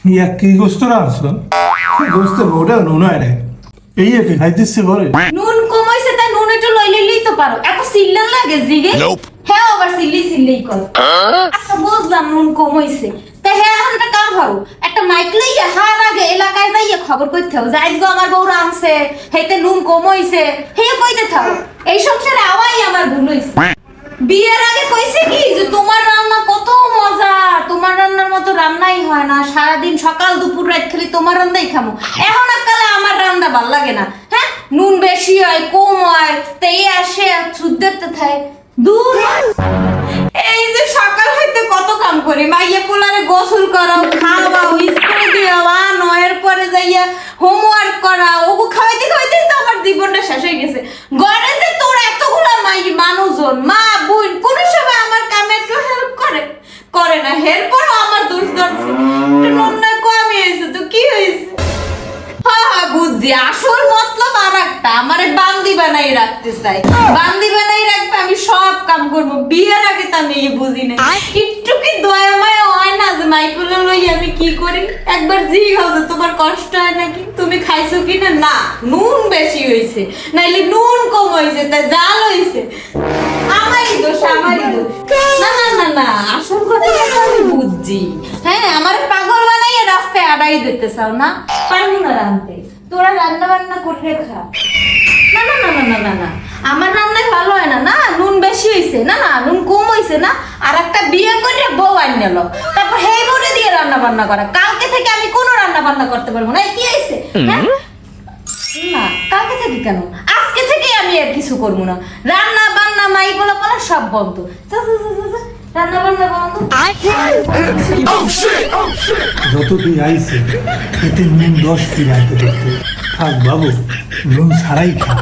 ইয়া কি গোস্ত রাখছো গোস্ত ওটা নুন আরে এই এফে খাইতেছে করে নুন কমাইছে তাই নুন একটু লই লইলেই তো পারো এত সিল্লান লাগে জিগে হ্যাঁ আবার সিল্লি কর আচ্ছা বুঝলাম নুন কমাইছে তা হ্যাঁ এখন একটা কাম করো একটা মাইক লইয়া হার আগে এলাকায় যাইয়া খবর কইতে হবে যাই গো আমার বউ রাঁধছে হেতে নুন কমাইছে হে কইতে থাকো এই সংসারে আওয়াই আমার ভুল হইছে বিয়ের আগে কইছে কি যে তোমার রান্না কত মজা তোমার রান্নার মতো রান্নাই হয় না সারাদিন সকাল দুপুর রাত খালি তোমার রান্নাই খামো এখন কালে আমার রান্না ভাল লাগে না হ্যাঁ নুন বেশি হয় কম হয় তাই আসে সুদ্দেরতে থাকে দূর এই যে সকাল হইতে কত কাম করি মাইয়া পোলারে গোসল করাও খাওয়াও স্কুলে দেওয়া নয়ের পরে যাইয়া হোমওয়ার্ক করা ওগো খাওয়াইতে খাওয়াইতে তো আমার জীবনটা শেষ হয়ে গেছে ঘরে যে তোর এতগুলা মানুষজন মা বোন কোন সময় আমার কামে একটু হেল্প করে না এরপরও আমার দোষ ধরছে নন্না কমে হয়েছে তো কি হয়েছে হ্যাঁ বুঝছি আসল মতলব আর একটা আমার বান্দি বানাই রাখতে চাই বান্দি বানাই রাখতে আমি সব কাম করবো বিয়ের আগে তো আমি বুঝি না একটু কি দয়া মায়া হয় না যে মাইকুলা লই আমি কি করি একবার জিজ্ঞাসা যে তোমার কষ্ট হয় নাকি তুমি খাইছো কিনা না নুন বেশি হয়েছে নাইলে নুন কম হয়েছে তাই জাল হয়েছে আমারই দোষ না না না না আসল কথা আমি বুঝছি হ্যাঁ আমার পাগল বানাইয়া রাস্তায় আড়াই দিতে চাও না পারবো না রাঁধতে তোরা রান্না বান্না করে খা না না না না না না না আমার রান্নায় ভালো হয় না না নুন বেশি হয়েছে না না নুন কম হয়েছে না আর একটা বিয়ে করে বউ আন নিল তারপর হেই বলে দিয়ে রান্না বান্না করা কালকে থেকে আমি কোনো রান্না বান্না করতে পারবো না কি হয়েছে হ্যাঁ না কালকে থেকে কেন আজকে থেকে আমি আর কিছু করবো না রান্না বান্না মাই বলা বলা সব বন্ধ রান্না বান্না বন্ধ যত কি আইছে এতে নুন 10 কি রাখতে থাক বাবু নুন ছাড়াই খা